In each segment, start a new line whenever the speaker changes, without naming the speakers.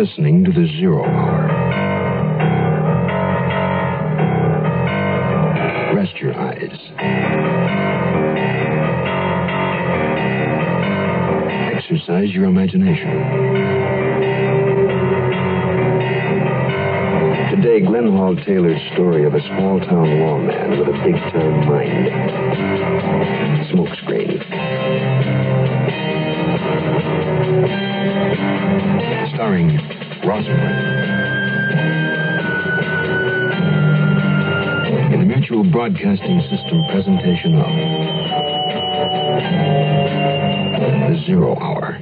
listening to the Zero Hour. Rest your eyes. Exercise your imagination. Today, Glenn Hall Taylor's story of a small-town lawman with a big-time mind. Smokescreen. Starring Rosamund. In the Mutual Broadcasting System presentation of The Zero Hour.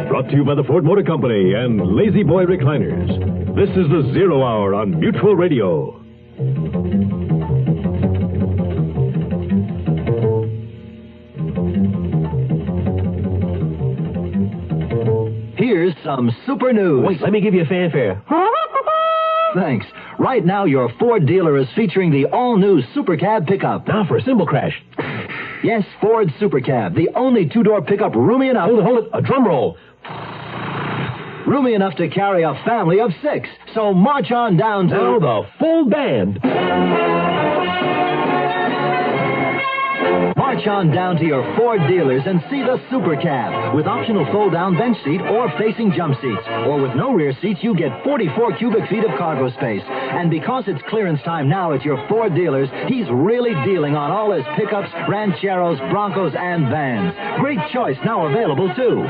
Brought to you by the Ford Motor Company and Lazy Boy Recliners. This is the Zero Hour on Mutual Radio.
Here's some super news.
Wait, let me give you a fanfare.
Thanks. Right now, your Ford dealer is featuring the all-new Super Cab pickup.
Now for a cymbal crash.
Yes, Ford Super Cab, the only two-door pickup roomy enough...
Hold it. A drum roll.
Roomy enough to carry a family of 6. So march on down to...
Now the full band.
March on down to your Ford dealers and see the Super Cab with optional fold-down bench seat or facing jump seats. Or with no rear seats, you get 44 cubic feet of cargo space. And because it's clearance time now at your Ford dealers, he's really dealing on all his pickups, rancheros, Broncos, and vans. Great choice now available, too.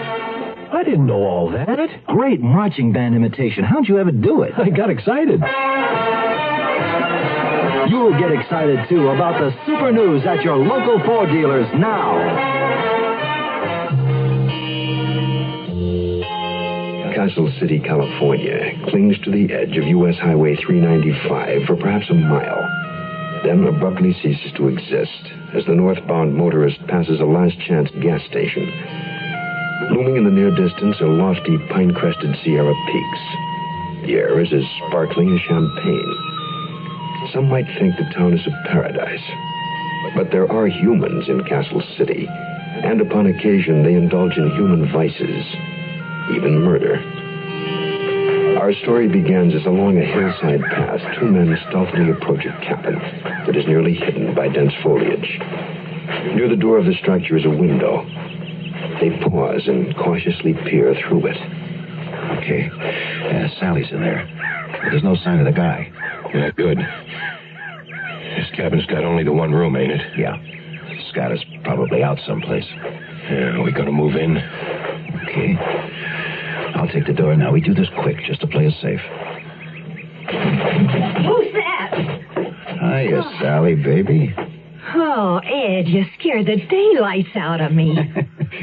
I didn't know all that.
Great marching band imitation. How'd you ever do it?
I got excited.
You'll get excited, too, about the super news at your local Ford dealers now.
Castle City, California, clings to the edge of U.S. Highway 395 for perhaps a mile, then abruptly ceases to exist as the northbound motorist passes a last-chance gas station. Looming in the near distance are lofty, pine-crested Sierra peaks. The air is as sparkling as champagne. Some might think the town is a paradise. But there are humans in Castle City, and upon occasion they indulge in human vices, even murder. Our story begins as along a hillside path, 2 men stealthily approach a cabin that is nearly hidden by dense foliage. Near the door of the structure is a window. They pause and cautiously peer through it.
Okay. Sally's in there. But there's no sign of the guy.
Yeah, good. This cabin's got only the one room, ain't it?
Yeah. Scott is probably out someplace.
Yeah, we gotta move in.
Okay. I'll take the door now. We do this quick, just to play it safe.
Who's that?
Hiya, Sally, baby.
Oh, Ed, you scared the daylights out of me.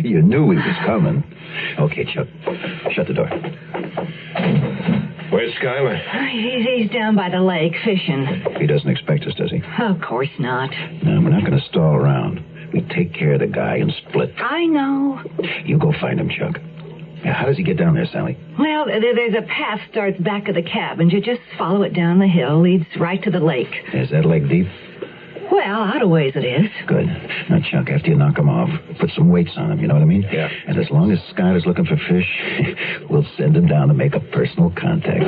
You knew he was coming. Okay, Chuck. Shut the door.
Where's Skylar?
He's down by the lake fishing.
He doesn't expect us, does he?
Of course not.
No, we're not going to stall around. We take care of the guy and split.
I know.
You go find him, Chuck. Now, how does he get down there, Sally?
Well, there's a path starts back of the cabin. You just follow it down the hill. Leads right to the lake.
Is that lake deep?
Well, out of ways it is.
Good. Now, Chuck, after you knock him off, put some weights on him, you know what I mean?
Yeah.
And as long as Scott is looking for fish, we'll send him down to make a personal contact.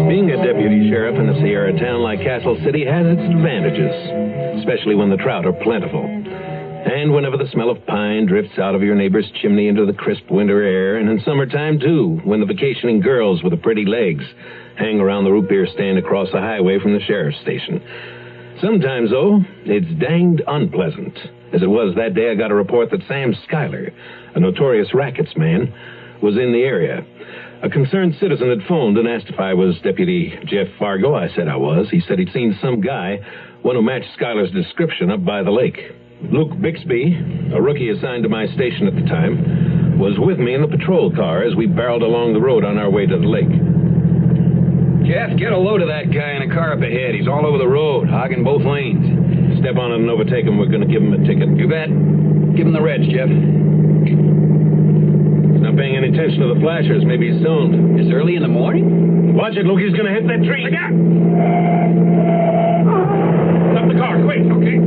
Being a deputy sheriff in a Sierra town like Castle City has its advantages, especially when the trout are plentiful. And whenever the smell of pine drifts out of your neighbor's chimney into the crisp winter air, and in summertime, too, when the vacationing girls with the pretty legs hang around the root beer stand across the highway from the sheriff's station. Sometimes, though, it's danged unpleasant, as it was that day I got a report that Sam Schuyler, a notorious rackets man, was in the area. A concerned citizen had phoned and asked if I was Deputy Jeff Fargo. I said I was. He said he'd seen some guy, one who matched Schuyler's description, up by the lake. Luke Bixby, a rookie assigned to my station at the time, was with me in the patrol car as we barreled along the road on our way to the lake.
Jeff, get a load of that guy in a car up ahead. He's all over the road, hogging both lanes.
Step on him and overtake him. We're going to give him a ticket.
You bet. Give him the reds, Jeff.
He's not paying any attention to the flashers. Maybe he's stoned.
It's early in the morning?
Watch it, Luke. He's going to hit that tree.
Look out!
Stop the car, quick.
Okay.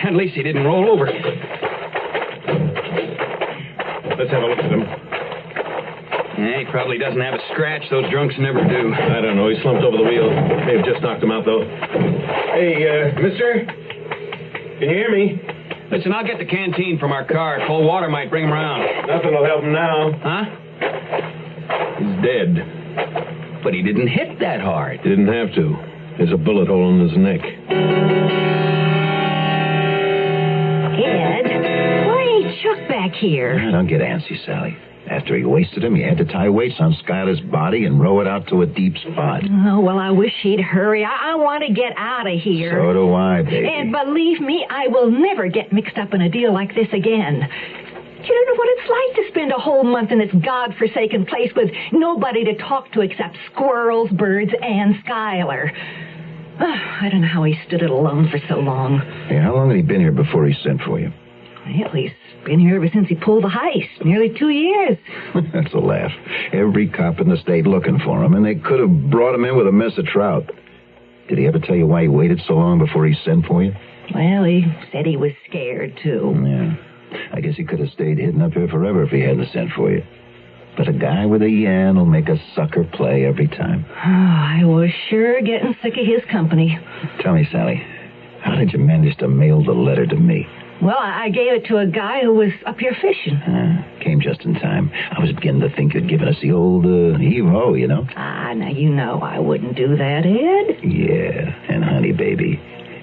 At least he didn't roll over.
Let's have a look at him.
Yeah, he probably doesn't have a scratch. Those drunks never do.
I don't know. He slumped over the wheel. May have just knocked him out, though. Hey, mister? Can you hear me?
Listen, I'll get the canteen from our car. Cold water might bring him around.
Nothing will help him now.
Huh?
He's dead.
But he didn't hit that hard.
He didn't have to. There's a bullet hole in his neck.
Ed, why ain't Chuck back here?
Don't get antsy, Sally. After he wasted him, you had to tie weights on Skylar's body and row it out to a deep spot.
Oh, well, I wish he'd hurry. I want to get out of here.
So do I, baby.
And believe me, I will never get mixed up in a deal like this again. You don't know what it's like to spend a whole month in this godforsaken place with nobody to talk to except squirrels, birds, and Skylar. I don't know how he stood it alone for so long.
Hey, how long had he been here before he sent for you?
Well, he's been here ever since he pulled the heist. Nearly 2 years.
That's a laugh. Every cop in the state looking for him, and they could have brought him in with a mess of trout. Did he ever tell you why he waited so long before he sent for you?
Well, he said he was scared, too.
Yeah. I guess he could have stayed hidden up here forever if he hadn't sent for you. But a guy with a yen will make a sucker play every time.
Oh, I was sure getting sick of his company.
Tell me, Sally, how did you manage to mail the letter to me?
Well, I gave it to a guy who was up here fishing.
Came just in time. I was beginning to think you'd given us the old heave-ho, you know?
Now you know I wouldn't do that, Ed.
Yeah, and honey, baby,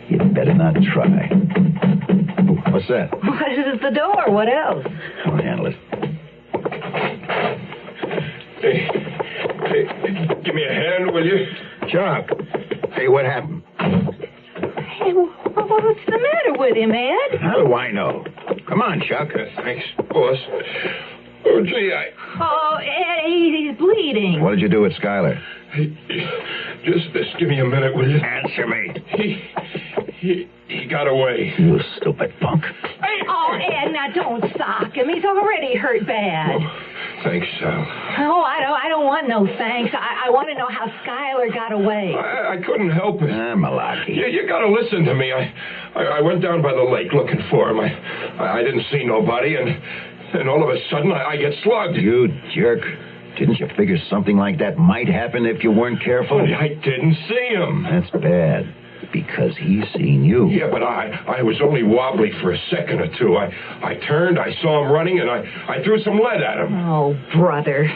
you'd better not try. What's that?
Well, this is the door. What else?
I'll handle it.
Hey, give me a hand, will you?
Chuck. Hey, what happened?
Hey, what's the matter with him, Ed?
How do I know? Come on, Chuck.
Thanks, boss. Oh, gee,
Oh, Ed, he's bleeding.
What did you do with Skylar?
Just give me a minute, will you?
Answer me.
He got away.
You stupid punk.
Oh, Ed, now don't sock him. He's already hurt bad.
Oh, thanks, Sal.
Oh, I don't want no thanks. I want to know how Skylar got away.
I couldn't help it.
Malaki.
You got to listen to me. I went down by the lake looking for him. I didn't see nobody, and all of a sudden I get slugged.
You jerk. Didn't you figure something like that might happen if you weren't careful?
I didn't see him.
That's bad, because he's seen you.
Yeah, but I was only wobbly for a second or two. I turned, I saw him running, and I threw some lead at him.
Oh, brother.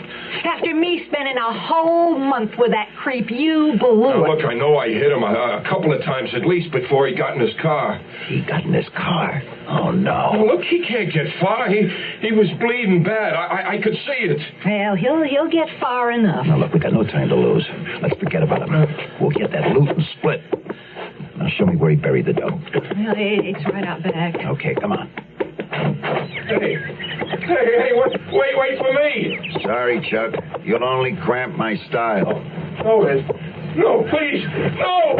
After me spending a whole month with that creep, you blew
Now,
it.
look, I know I hit him a couple of times at least before he got in his car.
He got in his car? Oh, no.
Oh, look, he can't get far. He was bleeding bad. I could see it.
Well, he'll get far enough.
Now, look, we got no time to lose. Let's forget about him. We'll get that loot and split. Now, show me where he buried the dough.
Well, it's right out back.
Okay, come on.
Hey, wait for me.
Sorry, Chuck. You'll only cramp my style.
No, Ed. No, please. No!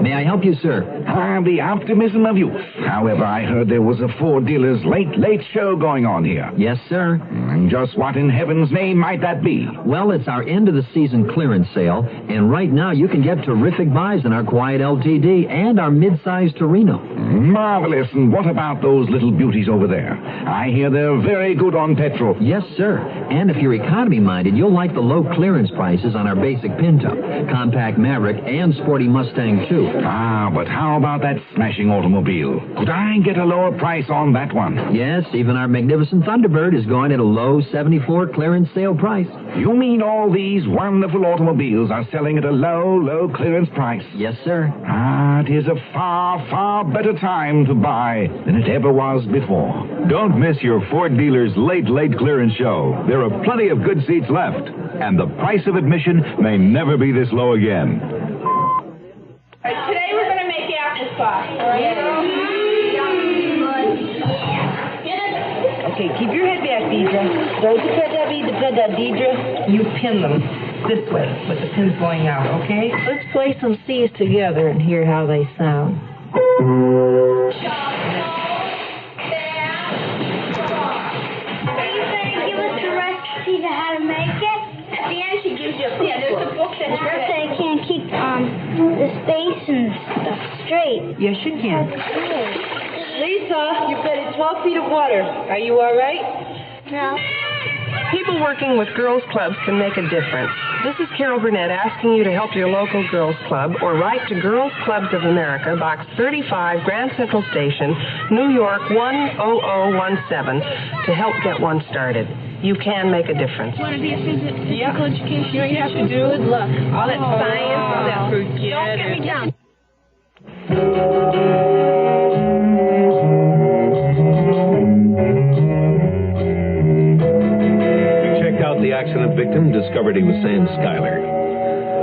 May I help you, sir?
The optimism of youth. However, I heard there was a Ford dealer's late show going on here.
Yes, sir.
And just what in heaven's name might that be?
Well, it's our end-of-the-season clearance sale, and right now you can get terrific buys in our Quiet LTD and our mid-size Torino.
Marvelous. And what about those little beauties over there? I hear they're very good on petrol.
Yes, sir. And if you're economy-minded, you'll like the low clearance prices on our basic Pinto, Compact Maverick, and Sporty Mustang, too.
But how about that smashing automobile? Could I get a lower price on that one?
Yes, even our magnificent Thunderbird is going at a low 74 clearance sale price.
You mean all these wonderful automobiles are selling at a low clearance price?
Yes, sir.
It is a far better time to buy than it ever was before.
Don't miss your Ford dealer's late clearance show. There are plenty of good seats left, and the price of admission may never be this low again.
Today we're going to make it out this box.
Okay, keep your head back, Deidre. Deidre, you pin them this way with the pins going out, okay?
Let's play some C's together and hear how they sound.
Are you going to give us the recipe to how to make it? At the end, she gives you Sheriff said I can't keep the space and stuff straight.
Yes, you can.
Lisa, you've been in 12 feet of water. Are you all right?
No.
People working with girls' clubs can make a difference. This is Carol Burnett asking you to help your local girls' club or write to Girls Clubs of America, Box 35, Grand Central Station, New York 10017, to help get one started. You can make a difference.
Want to be a physical education?
You know what you have to do?
Good luck.
All that science, all that forget
Don't get me
it.
down.
The accident victim, discovered he was Sam Schuyler.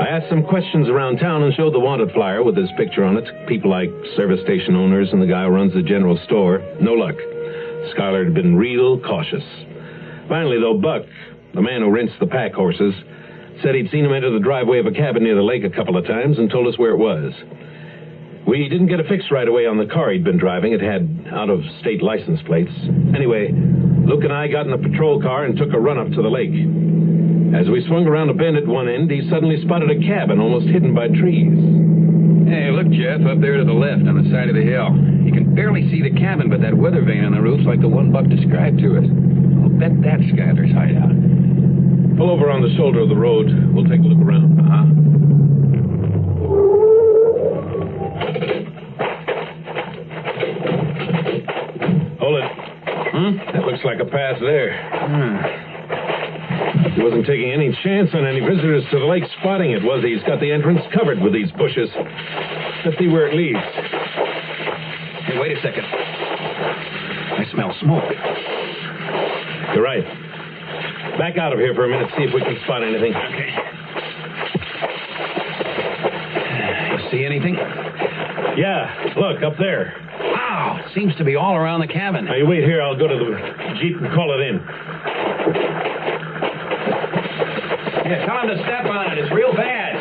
I asked some questions around town and showed the wanted flyer with his picture on it. People like service station owners and the guy who runs the general store. No luck. Schuyler had been real cautious. Finally, though, Buck, the man who rents the pack horses, said he'd seen him enter the driveway of a cabin near the lake a couple of times and told us where it was. We didn't get a fix right away on the car he'd been driving. It had out-of-state license plates. Anyway, Luke and I got in a patrol car and took a run up to the lake. As we swung around a bend at one end, he suddenly spotted a cabin almost hidden by trees.
Hey, look, Jeff, up there to the left on the side of the hill. You can barely see the cabin, but that weather vane on the roof's like the one Buck described to us. I'll bet that's Schuyler's hideout.
Pull over on the shoulder of the road. We'll take a look around. Hold it. That looks like a path there. He wasn't taking any chance on any visitors to the lake spotting it, was he? He's got the entrance covered with these bushes. Let's see where it leads.
Hey, wait a second. I smell smoke.
You're right. Back out of here for a minute, see if we can spot anything.
Okay. You see anything?
Yeah, look, up there.
Wow, it seems to be all around the cabin.
Now, you wait here. I'll go to the Jeep and call it in.
Yeah, tell him to step on it. It's real bad.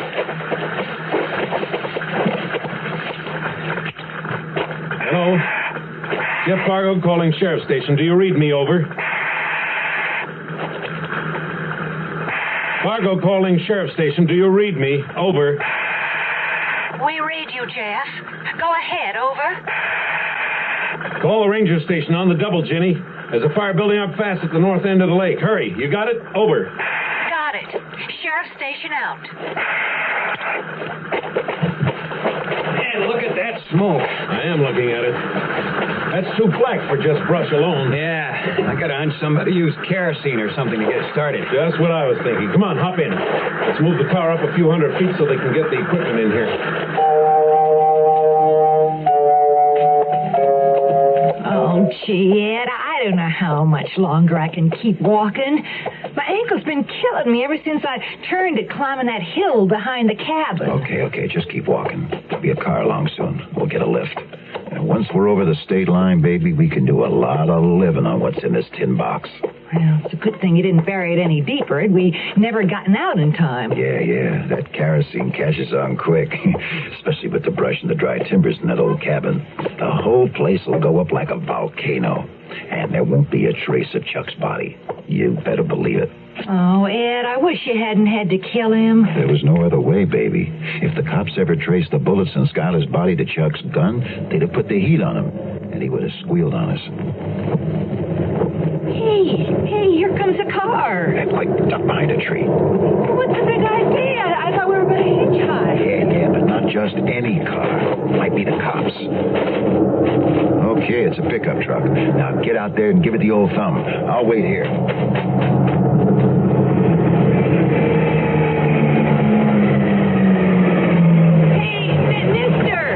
Hello? Jeff Fargo calling Sheriff's Station. Do you read me? Over. Fargo calling Sheriff's Station. Do you read me? Over.
We read you, Jeff. Go ahead, over.
Call the ranger station on the double, Ginny. There's a fire building up fast at the north end of the lake. Hurry. You got it? Over.
Got it. Sheriff Station out.
Man, look at that smoke.
I am looking at it. That's too black for just brush alone.
Yeah, I got a hunch somebody used kerosene or something to get started.
Just what I was thinking. Come on, hop in. Let's move the car up a few hundred feet so they can get the equipment in here.
Oh, gee, Ed, I don't know how much longer I can keep walking. My ankle's been killing me ever since I turned at climbing that hill behind the cabin.
Okay, just keep walking. There'll be a car along soon. We'll get a lift. And once we're over the state line, baby, we can do a lot of living on what's in this tin box.
Well, it's a good thing you didn't bury it any deeper. We'd never gotten out in time.
Yeah. That kerosene catches on quick. Especially with the brush and the dry timbers in that old cabin. The whole place will go up like a volcano. And there won't be a trace of Chuck's body. You better believe it.
Oh, Ed, I wish you hadn't had to kill him.
There was no other way, baby. If the cops ever traced the bullets in Schuyler's body to Chuck's gun, they'd have put the heat on him. And he would have squealed on us.
Hey, here comes a car.
Act like duck behind a tree.
What's the big idea? I thought we were going to hitchhike.
Yeah, but not just any car. Might be the cops. Okay, it's a pickup truck. Now get out there and give it the old thumb. I'll wait here.
Hey, mister.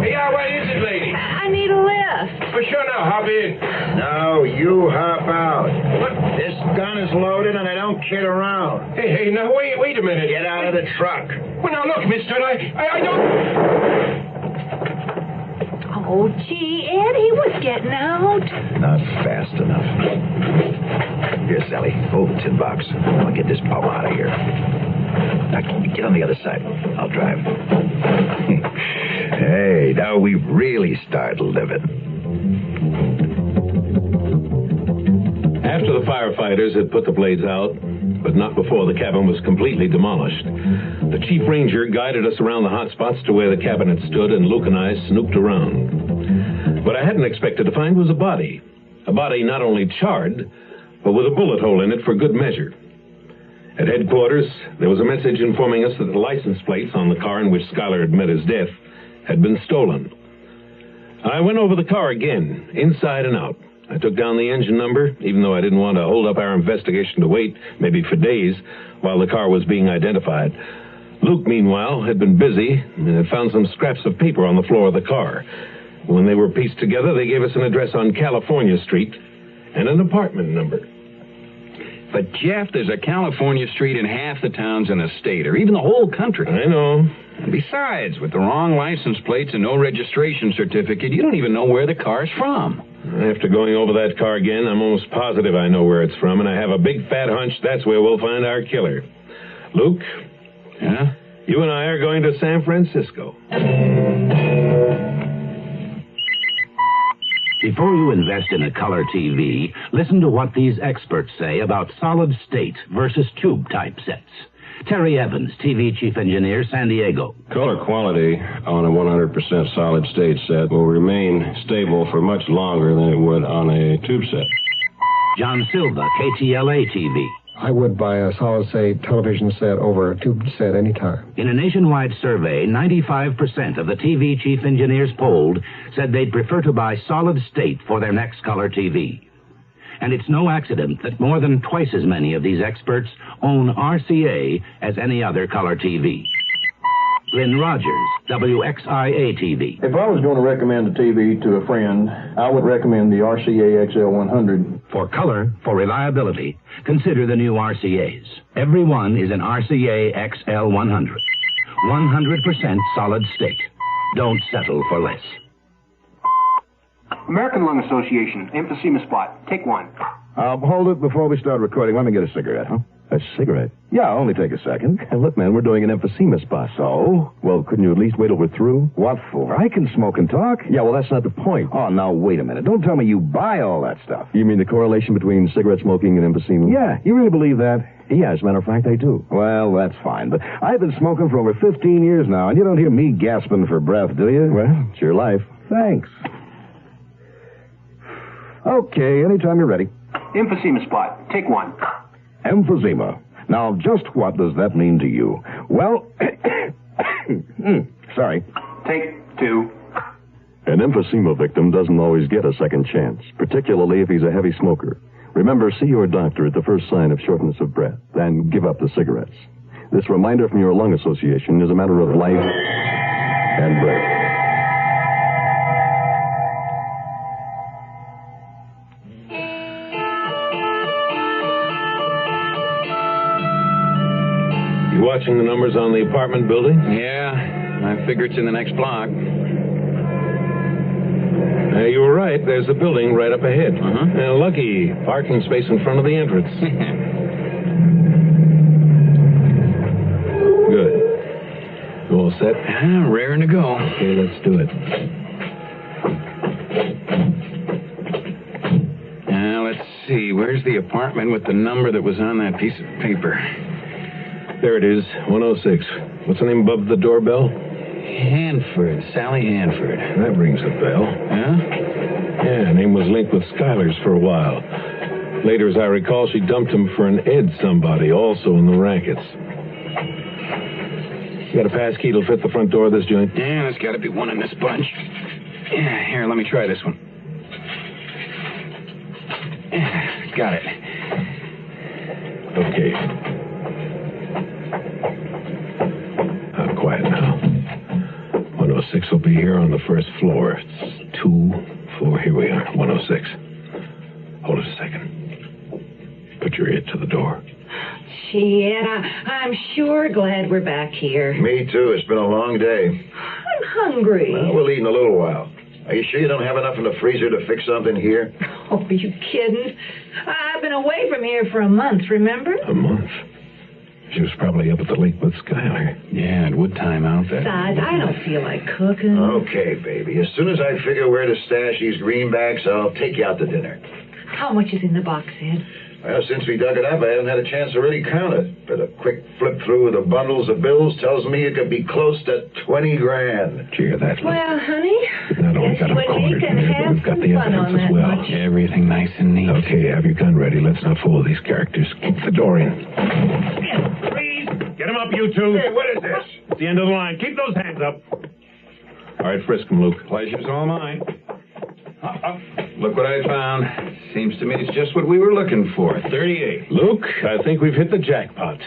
Yeah, what is it, lady?
I need a lift.
For sure now, hop in.
No, you hop out. What? This gun is loaded and I don't kid around.
Hey, now wait a minute.
Get out of the truck.
Well, now look, mister, I don't...
Oh, gee, Ed, he was getting out.
Not fast enough. Here, Sally, hold the tin box. I'll get this pub out of here. Now, get on the other side. I'll drive. Hey, now we really start living.
After the firefighters had put the blades out, but not before the cabin was completely demolished. The chief ranger guided us around the hot spots to where the cabin had stood, and Luke and I snooped around. What I hadn't expected to find was a body. A body not only charred, but with a bullet hole in it for good measure. At headquarters, there was a message informing us that the license plates on the car in which Schuyler had met his death had been stolen. I went over the car again, inside and out. I took down the engine number, even though I didn't want to hold up our investigation to wait, maybe for days, while the car was being identified. Luke, meanwhile, had been busy and had found some scraps of paper on the floor of the car. When they were pieced together, they gave us an address on California Street and an apartment number.
But, Jeff, there's a California street in half the towns in the state, or even the whole country.
I know.
And besides, with the wrong license plates and no registration certificate, you don't even know where the car's from.
After going over that car again, I'm almost positive I know where it's from, and I have a big fat hunch that's where we'll find our killer. Luke?
Yeah?
You and I are going to San Francisco.
Before you invest in a color TV, listen to what these experts say about solid state versus tube type sets. Terry Evans, TV Chief Engineer, San Diego.
Color quality on a 100% solid state set will remain stable for much longer than it would on a tube set.
John Silva, KTLA TV.
I would buy a solid-state television set over a tube set anytime.
In a nationwide survey, 95% of the TV chief engineers polled said they'd prefer to buy solid-state for their next color TV. And it's no accident that more than twice as many of these experts own RCA as any other color TV. Lynn Rogers, WXIA TV.
If I was going to recommend a TV to a friend, I would recommend the RCA XL100.
For color, for reliability, consider the new RCAs. Every one is an RCA XL100. 100% solid state. Don't settle for less.
American Lung Association, emphysema spot. Take one.
Hold it before we start recording. Let me get a cigarette, huh? A cigarette? Yeah, only take a second. Look, man, we're doing an emphysema spot. So? Well, couldn't you at least wait till we're through? What for? I can smoke and talk. Yeah, well, that's not the point. Oh, now, wait a minute. Don't tell me you buy all that stuff. You mean the correlation between cigarette smoking and emphysema? Yeah, you really believe that? Yeah, as a matter of fact, I do. Well, that's fine, but I've been smoking for over 15 years now, and you don't hear me gasping for breath, do you? Well, it's your life. Thanks. Okay, anytime you're ready.
Emphysema spot. Take one.
Emphysema. Now, just what does that mean to you? Well, sorry.
Take two.
An emphysema victim doesn't always get a second chance, particularly if he's a heavy smoker. Remember, see your doctor at the first sign of shortness of breath, then give up the cigarettes. This reminder from your lung association is a matter of life and breath.
You watching the numbers on the apartment building?
Yeah, I figure it's in the next block.
You were right. There's a building right up ahead. Lucky parking space in front of the entrance. Good. You all set?
Raring to go.
Okay, let's do it.
Now, let's see. Where's the apartment with the number that was on that piece of paper?
There it is, 106. What's the name above the doorbell?
Hanford, Sally Hanford.
That rings a bell.
Huh?
Yeah, her name was linked with Schuyler's for a while. Later, as I recall, she dumped him for an Ed somebody, also in the rackets. You got a pass key that'll fit the front door of this joint?
Yeah, there's got to be one in this bunch. Yeah, here, let me try this one. Yeah, got it.
Okay. Quiet now. 106 will be here on the first floor. It's 2, 4. Here we are. 106. Hold it a second. Put your ear to the door.
Shit, I'm sure glad we're back here.
Me too. It's been a long day.
I'm hungry.
Well, we'll eat in a little while. Are you sure you don't have enough in the freezer to fix something here?
Oh, are you kidding? I've been away from here for a month, remember?
A month? She was probably up at the lake with Schuyler.
Yeah, it would time out that.
Besides, I don't feel like cooking.
Okay, baby. As soon as I figure where to stash these greenbacks, I'll take you out to dinner.
How much is in the box, Ed?
Well, since we dug it up, I haven't had a chance to really count it. But a quick flip through of the bundles of bills tells me it could be close to 20 grand.
Cheer that.
Well, honey,
Not only got them cornered here, but we've got the evidence as well.
Everything nice and neat.
Okay, have your gun ready. Let's not fool these characters. Keep the door in.
Freeze! Get him up, you two.
Hey, what is this?
It's the end of the line. Keep those hands up.
All right, frisk him, Luke.
Pleasure's all mine. Look what I found. Seems to me it's just what we were looking for. 38.
Luke, I think we've hit the jackpot.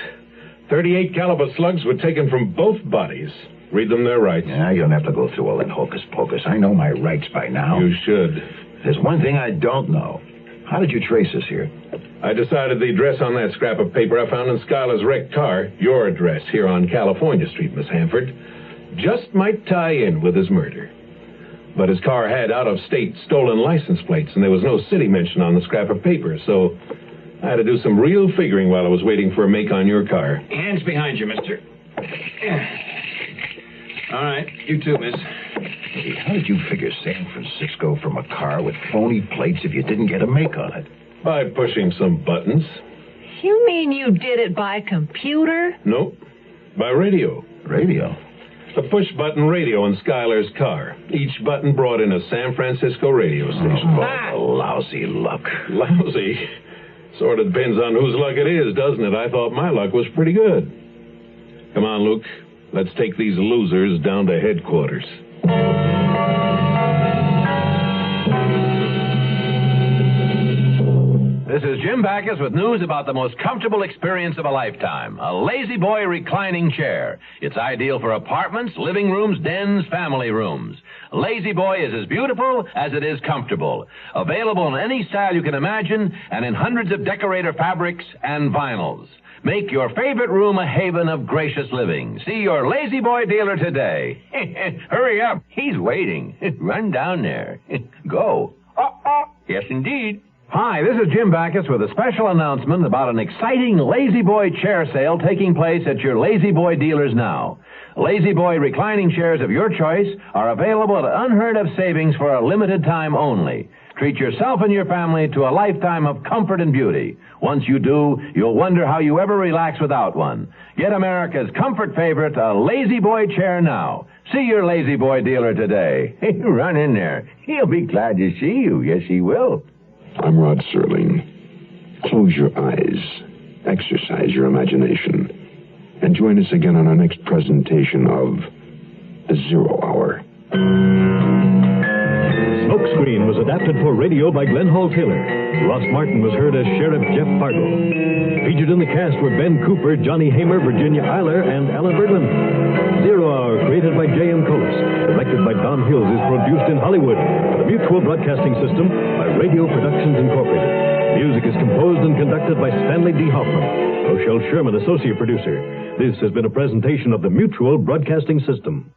38 caliber slugs were taken from both bodies. Read them their rights.
Yeah, you don't have to go through all that hocus pocus. I know my rights by now.
You should.
There's one thing I don't know. How did you trace us here?
I decided the address on that scrap of paper I found in Schuyler's wrecked car, your address here on California Street, Miss Hanford, just might tie in with his murder. But his car had out-of-state stolen license plates, and there was no city mention on the scrap of paper, so I had to do some real figuring while I was waiting for a make on your car.
Hands behind you, mister. All right, you too, miss.
Hey, how did you figure San Francisco from a car with phony plates if you didn't get a make on it?
By pushing some buttons.
You mean you did it by computer?
Nope. By radio.
Radio?
A push-button radio in Schuyler's car. Each button brought in a San Francisco radio station.
Oh, lousy luck.
Lousy? Sort of depends on whose luck it is, doesn't it? I thought my luck was pretty good. Come on, Luke. Let's take these losers down to headquarters.
This is Jim Backus with news about the most comfortable experience of a lifetime, a Lazy Boy reclining chair. It's ideal for apartments, living rooms, dens, family rooms. Lazy Boy is as beautiful as it is comfortable. Available in any style you can imagine and in hundreds of decorator fabrics and vinyls. Make your favorite room a haven of gracious living. See your Lazy Boy dealer today. Hurry up. He's waiting. Run down there. Go. Yes, indeed. Hi, this is Jim Backus with a special announcement about an exciting Lazy Boy chair sale taking place at your Lazy Boy dealers now. Lazy Boy reclining chairs of your choice are available at unheard-of savings for a limited time only. Treat yourself and your family to a lifetime of comfort and beauty. Once you do, you'll wonder how you ever relax without one. Get America's comfort favorite, a Lazy Boy chair now. See your Lazy Boy dealer today. Run in there. He'll be glad to see you. Yes, he will.
I'm Rod Serling. Close your eyes, exercise your imagination, and join us again on our next presentation of The Zero Hour.
Smokescreen was adapted for radio by Glenn Hall Taylor. Ross Martin was heard as Sheriff Jeff Fargo. Featured in the cast were Ben Cooper, Johnny Hamer, Virginia Eiler, and Alan Berglund. Zero Hour, created by J.M. Collis, directed by Don Hills, is produced in Hollywood for the Mutual Broadcasting System by Radio Productions Incorporated. Music is composed and conducted by Stanley D. Hoffman. Rochelle Sherman, associate producer. This has been a presentation of the Mutual Broadcasting System.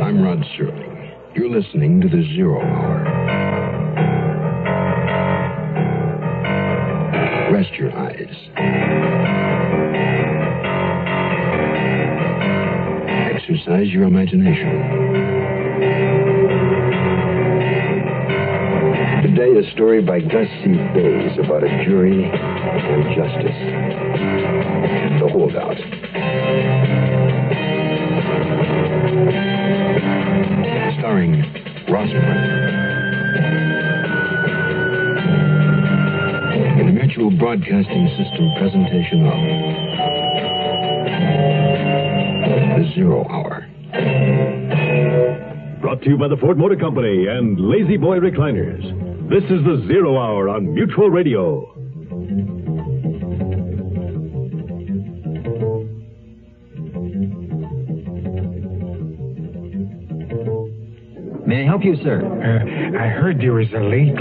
I'm Rod Serling. You're listening to The Zero Hour. Rest your eyes. Exercise your imagination. Today, a story by Gus C. Bays about a jury and justice. The Holdout. Starring Ross Martin. In the Mutual Broadcasting System presentation of The Zero Hour.
Brought to you by the Ford Motor Company and Lazy Boy Recliners. This is The Zero Hour on Mutual Radio.
May I help you, sir?
I heard there was a late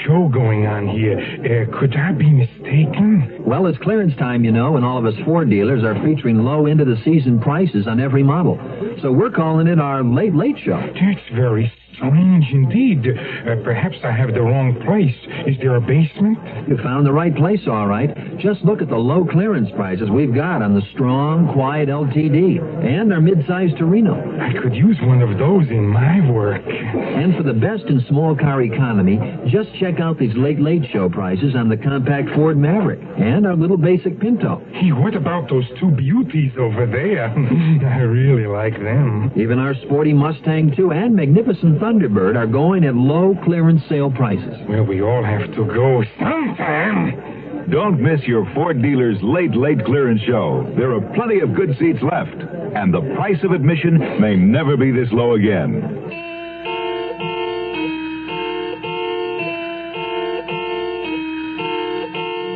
show going on here. Could I be mistaken?
Well, it's clearance time, you know, and all of us Ford dealers are featuring low end-of-the-season prices on every model. So we're calling it our late show.
That's very Strange indeed. Perhaps I have the wrong place. Is there a basement?
You found the right place, all right. Just look at the low clearance prices we've got on the strong, quiet LTD and our mid-sized Torino.
I could use one of those in my work.
And for the best in small car economy, just check out these late show prices on the compact Ford Maverick and our little basic Pinto.
Hey, what about those two beauties over there? I really like them.
Even our sporty Mustang 2 and magnificent Thunderbird are going at low clearance sale prices.
Well, we all have to go sometime.
Don't miss your Ford dealer's late clearance show. There are plenty of good seats left, and the price of admission may never be this low again.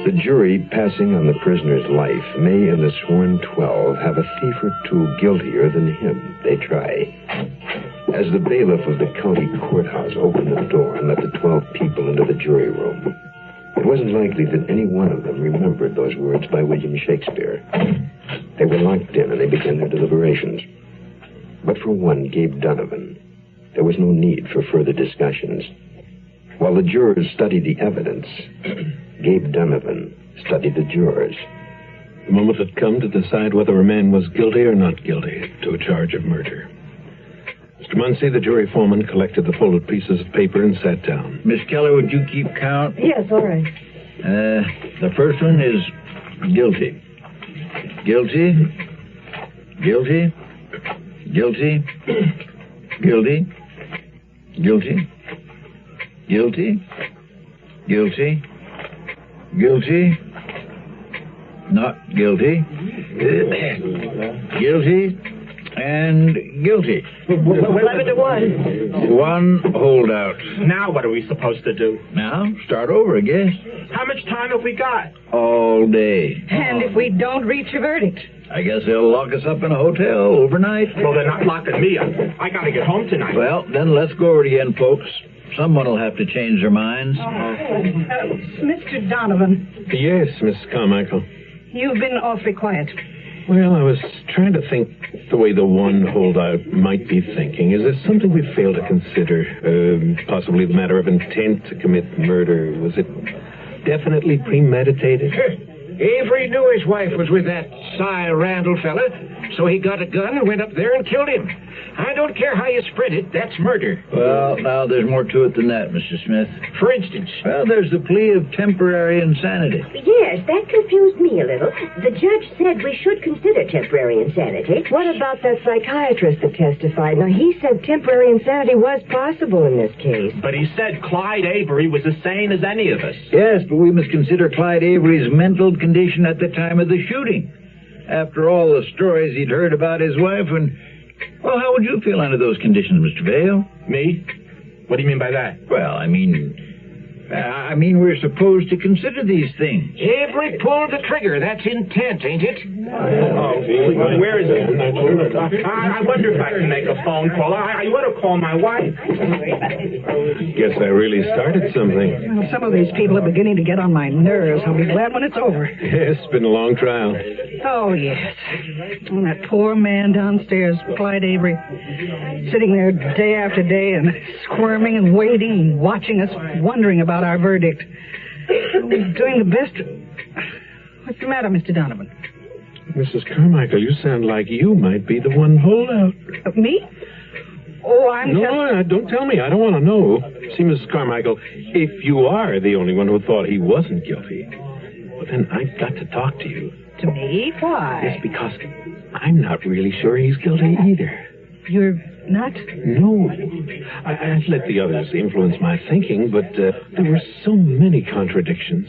The jury passing on the prisoner's life may, in the sworn 12, have a thief or two guiltier than him. They try. As the bailiff of the county courthouse opened the door and let the 12 people into the jury room, it wasn't likely that any one of them remembered those words by William Shakespeare. They were locked in and they began their deliberations. But for one, Gabe Donovan, there was no need for further discussions. While the jurors studied the evidence, Gabe Donovan studied the jurors.
The moment had come to decide whether a man was guilty or not guilty to a charge of murder. Mr. Muncie, the jury foreman, collected the folded pieces of paper and sat down.
Miss Keller, would you keep count?
Yes, all right.
The first one is guilty. Guilty. Guilty. Guilty. Guilty. Guilty. Guilty. Guilty. Guilty. Not guilty. Guilty. And guilty.
11 to 1.
One holdout.
Now what are we supposed to do?
Now, start over, I guess.
How much time have we got?
All day.
And if we don't reach a verdict?
I guess they'll lock us up in a hotel overnight.
Well, they're not locking me up. I gotta get home tonight.
Well, then let's go over it again, folks. Someone will have to change their minds.
Mr. Donovan,
Yes, Miss Carmichael.
you've been awfully quiet.
Well, I was trying to think the way the one holdout might be thinking. Is there something we failed to consider? Possibly the matter of intent to commit murder. Was it definitely premeditated?
Avery knew his wife was with that Cy Randall fella, so he got a gun and went up there and killed him. I don't care how you spread it, that's murder.
Well, now there's more to it than that, Mr. Smith.
For instance?
Well, there's the plea of temporary insanity.
Yes, that confused me a little. The judge said we should consider temporary insanity.
What about that psychiatrist that testified? Now, he said temporary insanity was possible in this case.
But he said Clyde Avery was as sane as any of us.
Yes, but we must consider Clyde Avery's mental condition at the time of the shooting. After all the stories he'd heard about his wife and... Well, how would you feel under those conditions, Mr. Vale?
Me? What do you mean by that?
Well, I mean we're supposed to consider these things.
Avery pulled the trigger. That's intent, ain't it? Where is it? I wonder if I can make a phone call. I want to call my wife.
Guess I really started something.
Well, some of these people are beginning to get on my nerves. I'll be glad when it's over.
Yes, it's been a long trial.
Oh, yes. And that poor man downstairs, Clyde Avery, sitting there day after day and squirming and waiting and watching us, wondering about our verdict. We're doing the best. What's the matter, Mr. Donovan?
Mrs. Carmichael, you sound like you might be the one holdout.
Me? Oh, I'm
No, don't tell me. I don't want to know. See, Mrs. Carmichael, if you are the only one who thought he wasn't guilty, well, then I've got to talk to you.
To me? Why?
Yes, because I'm not really sure he's guilty either.
You're not?
No. I've let the others influence my thinking, but there were so many contradictions.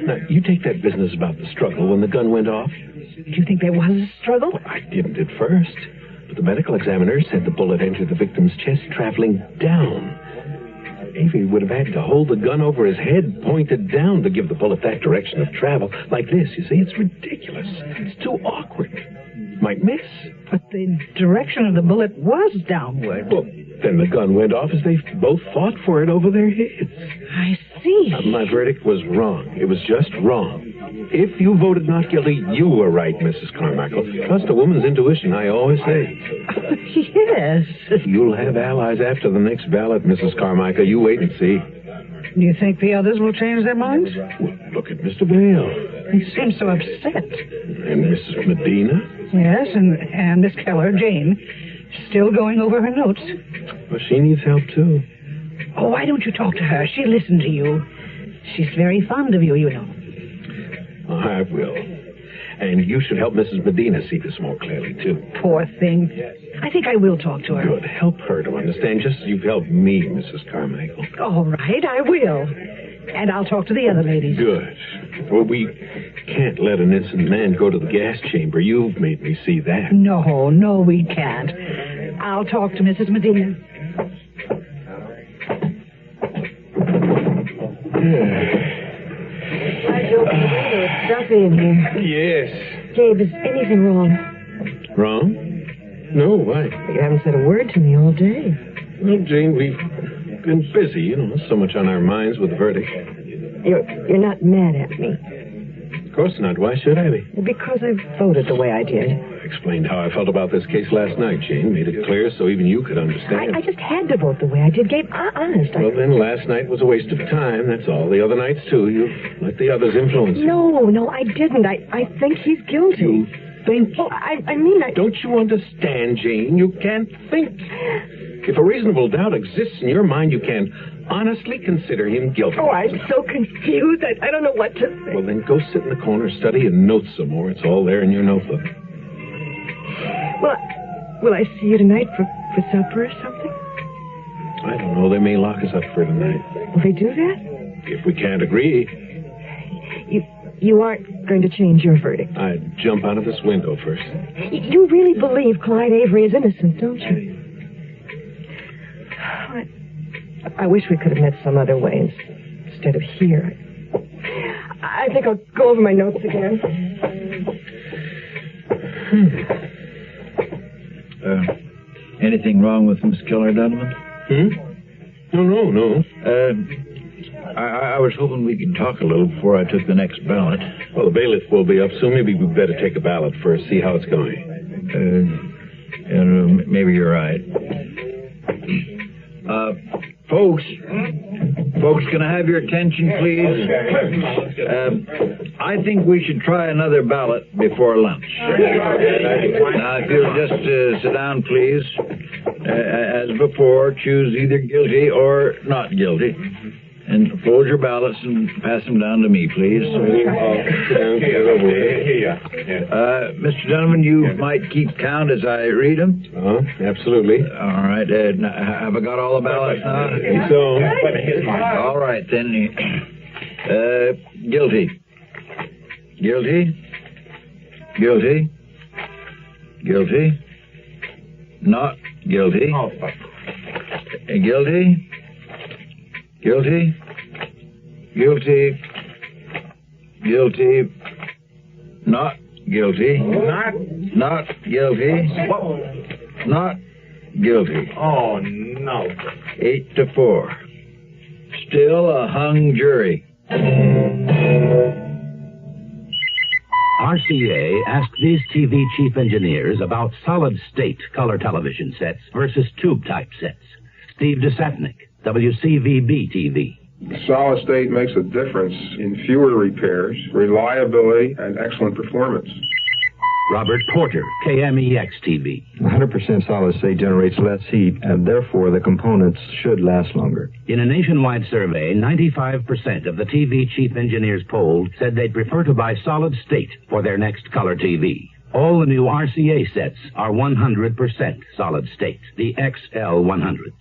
Now, you take that business about the struggle when the gun went off.
Do you think there was a struggle?
Well, I didn't at first, but the medical examiner said the bullet entered the victim's chest traveling down. Avery would have had to hold the gun over his head, pointed down, to give the bullet that direction of travel. Like this, you see, it's ridiculous. It's too awkward. Might miss.
But the direction of the bullet was downward.
Well, then the gun went off as they both fought for it over their heads.
I see.
My verdict was wrong. It was just wrong. If you voted not guilty, you were right, Mrs. Carmichael. Trust a woman's intuition, I always say.
Yes.
You'll have allies after the next ballot, Mrs. Carmichael. You wait and see.
Do you think the others will change their minds?
Well, look at Mr. Bale.
He seems so upset.
And Mrs. Medina.
Yes, and Miss Keller, Jane, still going over her notes.
Well, she needs help, too.
Oh, why don't you talk to her? She'll listen to you. She's very fond of you, you know.
I will. And you should help Mrs. Medina see this more clearly, too.
Poor thing. I think I will talk to her.
Good. Help her to understand, just as you've helped me, Mrs. Carmichael.
All right, I will. And I'll talk to the other ladies.
Good. Well, we can't let an innocent man go to the gas chamber. You've made me see that.
No, we can't. I'll talk to Mrs. Medina.
It's stuffy in here.
Yes.
Gabe, is anything wrong?
Wrong? No, why?
You haven't said a word to me all day.
Well, Jane, we've been busy, so much on our minds with the verdict.
You're not mad at me.
Of course not. Why should I be?
Because I voted the way I did.
I explained how I felt about this case last night, Jane. Made it clear so even you could understand.
I just had to vote the way I did, Gabe. Honest.
Well, then last night was a waste of time, that's all. The other nights, too. You let the others influence you.
No, I didn't. I think he's guilty.
You think?
Oh, I mean...
Don't you understand, Jane? You can't think. If a reasonable doubt exists in your mind, you can honestly consider him guilty.
Oh, I'm so confused. I don't know what to think.
Well, then go sit in the corner, study, and note some more. It's all there in your notebook.
Well, will I see you tonight for supper or something?
I don't know. They may lock us up for tonight.
Will they do that?
If we can't agree.
You aren't going to change your verdict.
I'd jump out of this window first.
You really believe Clyde Avery is innocent, don't you? I wish we could have met some other way instead of here. I think I'll go over my notes again.
Anything wrong with Miss Keller, Donovan?
No.
I was hoping we could talk a little before I took the next ballot.
Well, the bailiff will be up, so maybe we'd better take a ballot first, see how it's going.
Maybe you're right. Folks, can I have your attention, please? I think we should try another ballot before lunch. Now, if you'll just sit down, please. As before, choose either guilty or not guilty. And fold your ballots and pass them down to me, please. Mr. Donovan, you might keep count as I read them?
Absolutely.
All right. Have I got all the ballots now?
So.
All right, then. Guilty. Guilty. Guilty. Guilty. Not guilty. Guilty. Guilty. Guilty. Guilty. Not guilty. Not guilty. Not guilty.
Oh, no.
8-4. Still a hung jury.
RCA asked these TV chief engineers about solid-state color television sets versus tube-type sets. Steve Desatnik, WCVB-TV.
Solid state makes a difference in fewer repairs, reliability, and excellent performance.
Robert Porter, KMEX-TV.
100% solid state generates less heat, and therefore the components should last longer.
In a nationwide survey, 95% of the TV chief engineers polled said they'd prefer to buy solid state for their next color TV. All the new RCA sets are 100% solid state, the XL100s.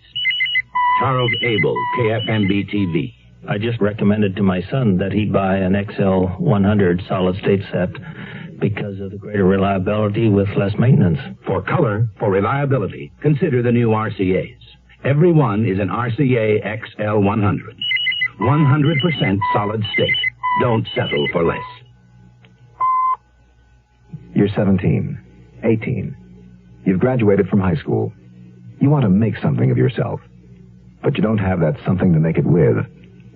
Charles Abel, KFMB-TV.
I just recommended to my son that he buy an XL100 solid-state set because of the greater reliability with less maintenance.
For color, for reliability, consider the new RCAs. Every one is an RCA XL100. 100% solid state. Don't settle for less.
You're 17, 18. You've graduated from high school. You want to make something of yourself. But you don't have that something to make it with,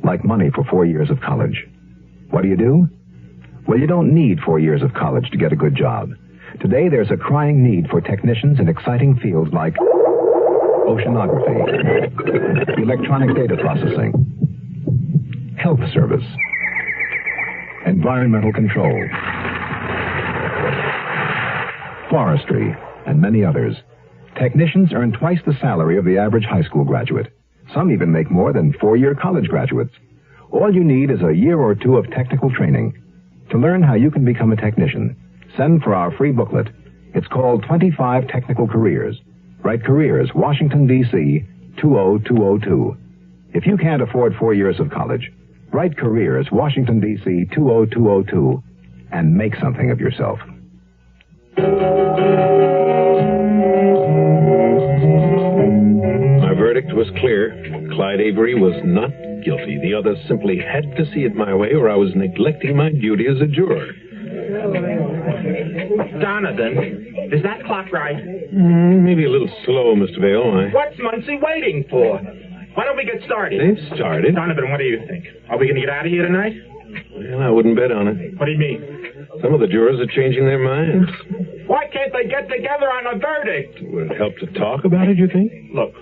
like money for 4 years of college. What do?
Well, you don't need 4 years of college to get a good job. Today, there's a crying need for technicians in exciting fields like oceanography, electronic data processing, health service, environmental control, forestry, and many others. Technicians earn twice the salary of the average high school graduate. Some even make more than 4-year college graduates. All you need is a year or two of technical training. To learn how you can become a technician, send for our free booklet. It's called 25 Technical Careers. Write Careers, Washington, D.C., 20202. If you can't afford 4 years of college, write Careers, Washington, D.C., 20202, and make something of yourself.
My verdict was clear. Clyde Avery was not guilty. The others simply had to see it my way, or I was neglecting my duty as a juror.
Donovan, is that clock right?
Maybe a little slow, Mr. Vale.
What's Muncie waiting for? Why don't we get started?
They've started.
Donovan, what do you think? Are we going to get out of here tonight?
Well, I wouldn't bet on it.
What do you mean?
Some of the jurors are changing their minds.
Why can't they get together on a verdict?
Would it help to talk about it, you think?
Look.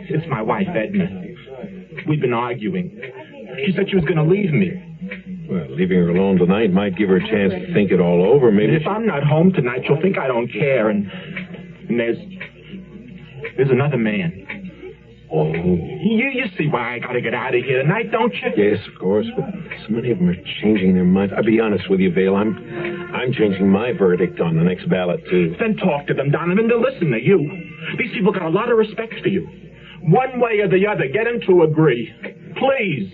It's my wife, Edna. We've been arguing. She said she was going to leave me.
Well, leaving her alone tonight might give her a chance to think it all over. Maybe
if I'm not home tonight, she'll think I don't care. And there's another man.
Oh.
You see why I got to get out of here tonight, don't you?
Yes, of course, but so many of them are changing their minds. I'll be honest with you, Vale. I'm changing my verdict on the next ballot, too.
Then talk to them, Donovan. They'll listen to you. These people got a lot of respect for you. One way or the other, get them to agree. Please.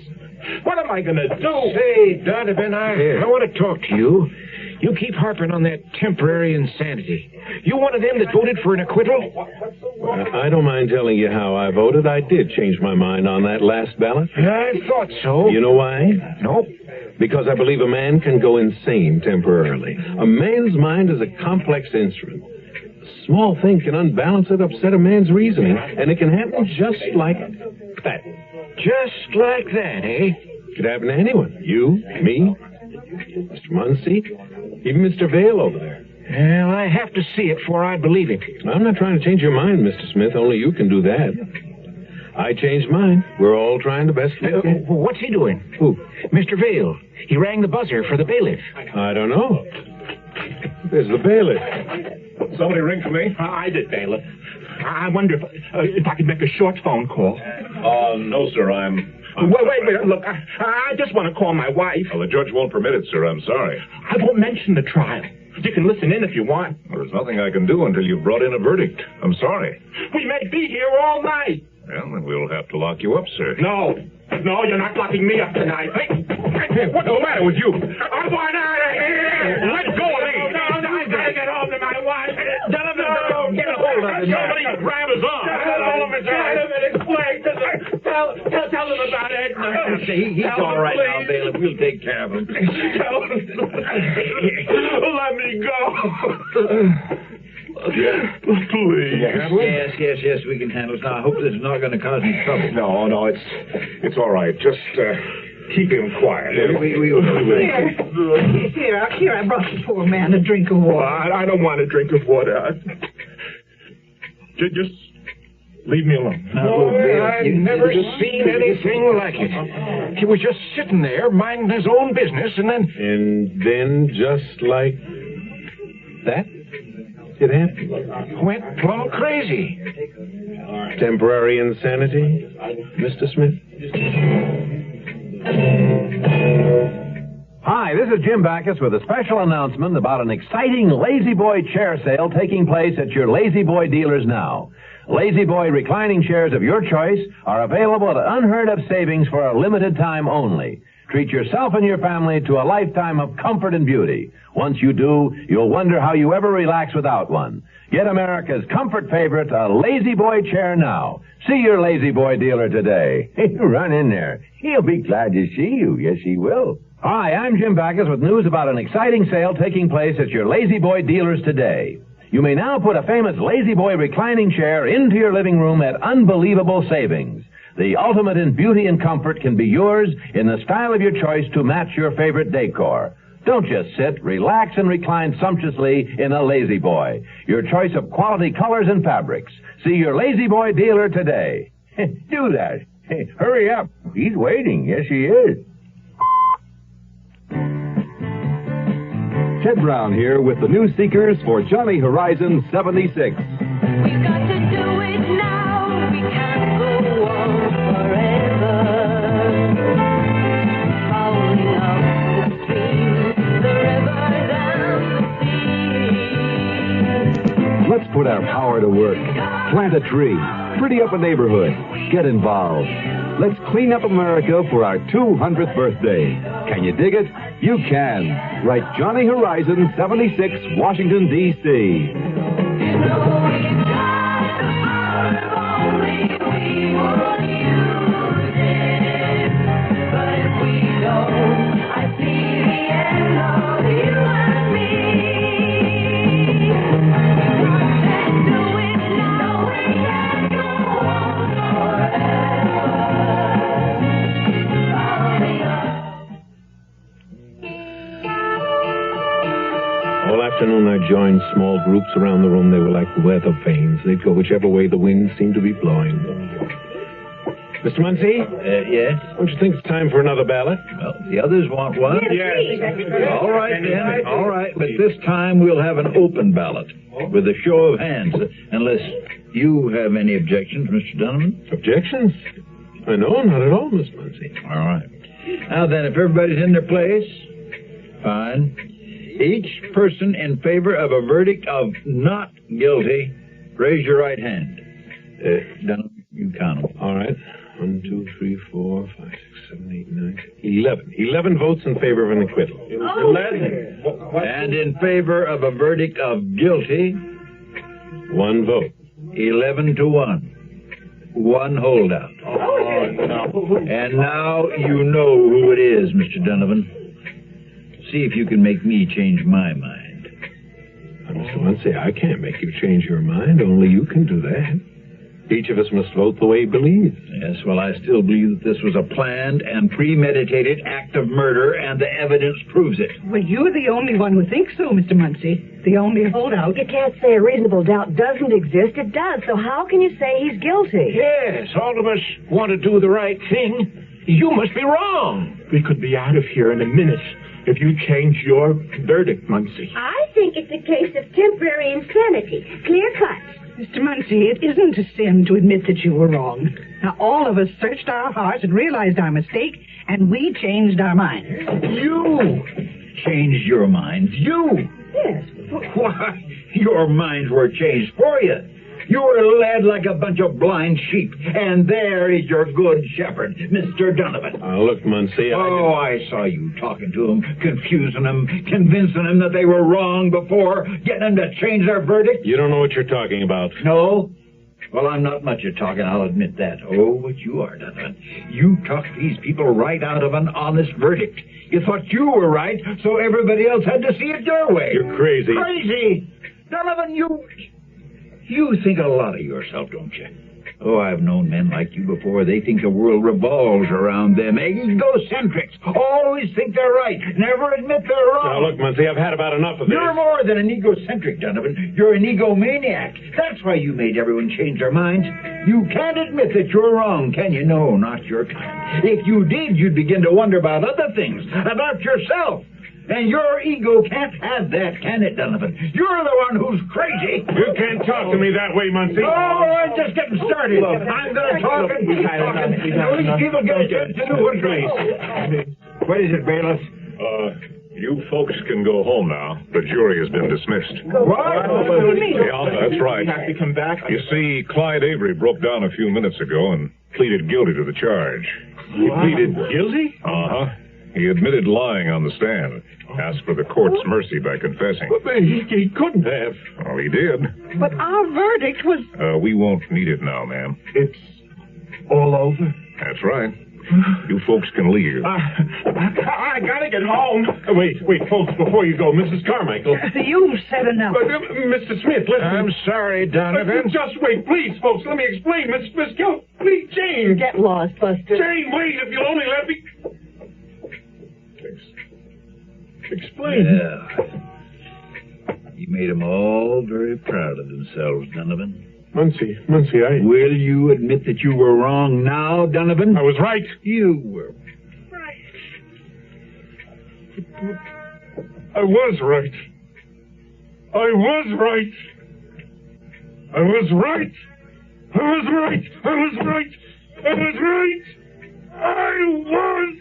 What am I going to do?
Say, Donovan, I want to talk to you. You keep harping on that temporary insanity. You one of them that voted for an acquittal?
Well, I don't mind telling you how I voted. I did change my mind on that last ballot.
I thought so.
You know why?
No.
Because I believe a man can go insane temporarily. A man's mind is a complex instrument. A small thing can unbalance it, upset a man's reasoning, and it can happen just like that.
Just like that, eh?
Could happen to anyone. You, me, Mr. Muncie, even Mr. Vale over there.
Well, I have to see it before I believe it.
I'm not trying to change your mind, Mr. Smith. Only you can do that. I changed mine. We're all trying the best we can.
What's he doing?
Who?
Mr. Vale. He rang the buzzer for the bailiff.
I don't know. There's the bailiff.
Somebody ring for me?
I did, bailiff. I wonder if I could make a short phone call.
No, sir,
Wait, look, I just want to call my wife.
Well, the judge won't permit it, sir. I'm sorry.
I won't mention the trial. You can listen in if you want.
Well, there's nothing I can do until you've brought in a verdict. I'm sorry.
We may be here all night.
Well, then we'll have to lock you up, sir.
No, you're not locking me up tonight. Hey, what's the matter with you? I want out of here. Let go of me. No, I gotta get home to my wife. Donovan, get a hold of him. Somebody grab his arm. Get a hold of his arm. Explain to them. Tell them about Edna.
He's all right now, bailiff. We'll take care of him.
Tell him. Let me go. Please.
Yes, we can handle it. Now, I hope this is not going to cause any trouble.
No, it's all right. Just keep him quiet.
Here, I brought the poor man a drink of water.
I don't want a drink of water. Just leave me alone.
I've never seen anything like it. He was just sitting there, minding his own business, and
then just like that, it happened.
Went plumb crazy.
Temporary insanity, Mr. Smith?
Hi, this is Jim Backus with a special announcement about an exciting Lazy Boy chair sale taking place at your Lazy Boy dealers now. Lazy Boy reclining chairs of your choice are available at unheard-of savings for a limited time only. Treat yourself and your family to a lifetime of comfort and beauty. Once you do, you'll wonder how you ever relax without one. Get America's comfort favorite, a Lazy Boy chair now. See your Lazy Boy dealer today. Run in there. He'll be glad to see you. Yes, he will. Hi, I'm Jim Backus with news about an exciting sale taking place at your Lazy Boy dealers today. You may now put a famous Lazy Boy reclining chair into your living room at unbelievable savings. The ultimate in beauty and comfort can be yours in the style of your choice to match your favorite decor. Don't just sit, relax, and recline sumptuously in a Lazy Boy. Your choice of quality colors and fabrics. See your Lazy Boy dealer today.
Do that. Hey, hurry up. He's waiting. Yes, he is.
Ted Brown here with the new Seekers for Johnny Horizon 76.
We've got to do it now. We can't go on forever. Howling up the streams, the rivers and the sea.
Let's put our power to work. Plant a tree. Pretty up a neighborhood. Get involved. Let's clean up America for our 200th birthday. Can you dig it? You can. Write Johnny Horizon 76, Washington, D.C.
All afternoon I joined small groups around the room. They were like weather vanes. They'd go whichever way the wind seemed to be blowing. Mr. Muncie?
Yes?
Don't you think it's time for another ballot?
Well, the others want one?
Yes.
All right, then. All right. But this time we'll have an open ballot with a show of hands, unless you have any objections, Mr. Donovan.
Objections? I know, not at all, Miss Muncie.
All right. Now then, if everybody's in their place, fine. Each person in favor of a verdict of not guilty, raise your right hand. Donovan, you count them.
All right. 1, 2, 3, 4, 5, 6, 7, 8, 9, 11. 11 votes in favor of an acquittal.
11. And in favor of a verdict of guilty,
1 vote.
11 to 1. 1 holdout.
Oh, no.
And now you know who it is, Mr. Donovan. See if you can make me change my mind.
Mr. Muncie, I can't make you change your mind. Only you can do that. Each of us must vote the way he believes.
Yes, well, I still believe that this was a planned and premeditated act of murder, and the evidence proves it.
Well, you're the only one who thinks so, Mr. Muncie. The only holdout.
You can't say a reasonable doubt doesn't exist. It does. So how can you say he's guilty?
Yes, all of us want to do the right thing. You must be wrong.
We could be out of here in a minute if you change your verdict, Muncie.
I think it's a case of temporary insanity. Clear cut.
Mr. Muncie, it isn't a sin to admit that you were wrong. Now, all of us searched our hearts and realized our mistake, and we changed our minds.
You changed your minds. You?
Yes.
Why, your minds were changed for you. You were led like a bunch of blind sheep, and there is your good shepherd, Mr. Donovan.
Look, Muncie,
I saw you talking to them, confusing them, convincing them that they were wrong before, getting them to change their verdict.
You don't know what you're talking about.
No? Well, I'm not much at talking, I'll admit that. Oh, but you are, Donovan. You talked these people right out of an honest verdict. You thought you were right, so everybody else had to see it your way.
You're crazy.
Crazy? Donovan, You think a lot of yourself, don't you? Oh, I've known men like you before. They think the world revolves around them. Egocentrics. Always think they're right. Never admit they're wrong.
Now, look, Muncie, I've had about enough of this.
You're more than an egocentric, Donovan. You're an egomaniac. That's why you made everyone change their minds. You can't admit that you're wrong, can you? No, not your kind. If you did, you'd begin to wonder about other things, about yourself. And your ego can't have that, can it, Donovan? You're the one who's crazy.
You can't talk to me that way, Muncie.
Oh, I'm just getting started. I'm going to talk and keep talking. These people get a chance to do what's right. What is it, bailiff?
You folks can go home now. The jury has been dismissed.
What? What do you mean?
Yeah, that's right.
You have to come back.
You see, Clyde Avery broke down a few minutes ago and pleaded guilty to the charge.
He pleaded guilty?
Uh-huh. He admitted lying on the stand. Asked for the court's mercy by confessing.
But he couldn't have.
Well, he did.
But our verdict was...
We won't need it now, ma'am.
It's all over?
That's right. You folks can leave.
I gotta get home. Wait, folks, before you go, Mrs. Carmichael.
You've said enough.
Mr. Smith, listen.
I'm sorry, Donovan.
Just wait, please, folks. Let me explain. Miss Gill, please, Jane.
Get lost, Buster.
Jane, wait, if you'll only let me... Explain.
Yeah. You made them all very proud of themselves, Donovan.
Muncie,
Will you admit that you were wrong now, Donovan?
I was right.
You were
right. I was right. I was right. I was right. I was right. I was right. I was right. I was right.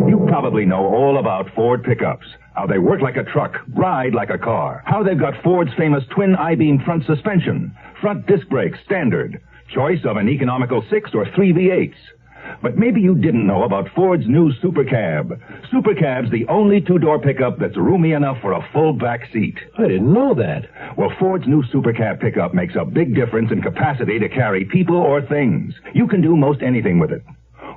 You probably know all about Ford pickups. How they work like a truck, ride like a car. How they've got Ford's famous twin I-beam front suspension, front disc brakes standard, choice of an economical 6 or 3 V8s. But maybe you didn't know about Ford's new Super Cab. Super Cab's the only two-door pickup that's roomy enough for a full back seat.
I didn't know that.
Well, Ford's new Super Cab pickup makes a big difference in capacity to carry people or things. You can do most anything with it.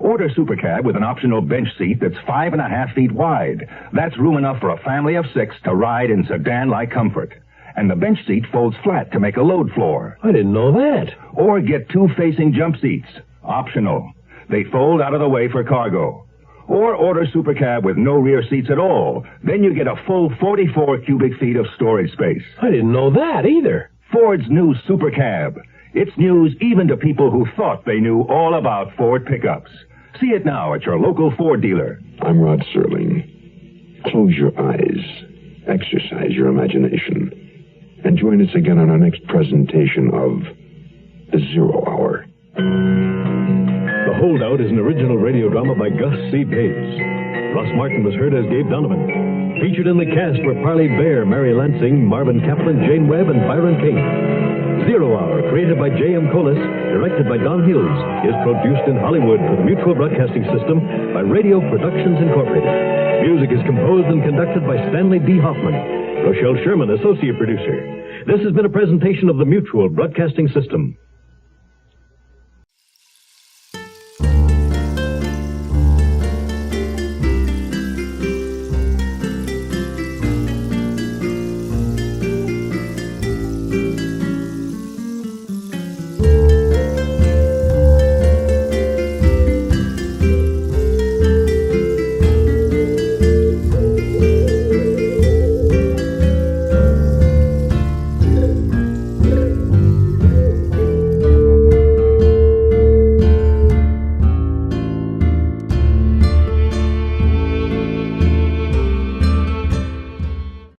Order Super Cab with an optional bench seat that's 5.5 feet wide. That's room enough for a family of 6 to ride in sedan-like comfort. And the bench seat folds flat to make a load floor.
I didn't know that.
Or get 2 facing jump seats. Optional. They fold out of the way for cargo. Or order Super Cab with no rear seats at all. Then you get a full 44 cubic feet of storage space.
I didn't know that either.
Ford's new Super Cab. It's news even to people who thought they knew all about Ford pickups. See it now at your local Ford dealer.
I'm Rod Serling. Close your eyes. Exercise your imagination. And join us again on our next presentation of The Zero Hour.
The Holdout is an original radio drama by Gus C. Pace. Russ Martin was heard as Gabe Donovan. Featured in the cast were Parley Bear, Mary Lansing, Marvin Kaplan, Jane Webb, and Byron King. Zero Hour, created by J.M. Collis, directed by Don Hills, is produced in Hollywood for the Mutual Broadcasting System by Radio Productions Incorporated. Music is composed and conducted by Stanley D. Hoffman. Rochelle Sherman, associate producer. This has been a presentation of the Mutual Broadcasting System.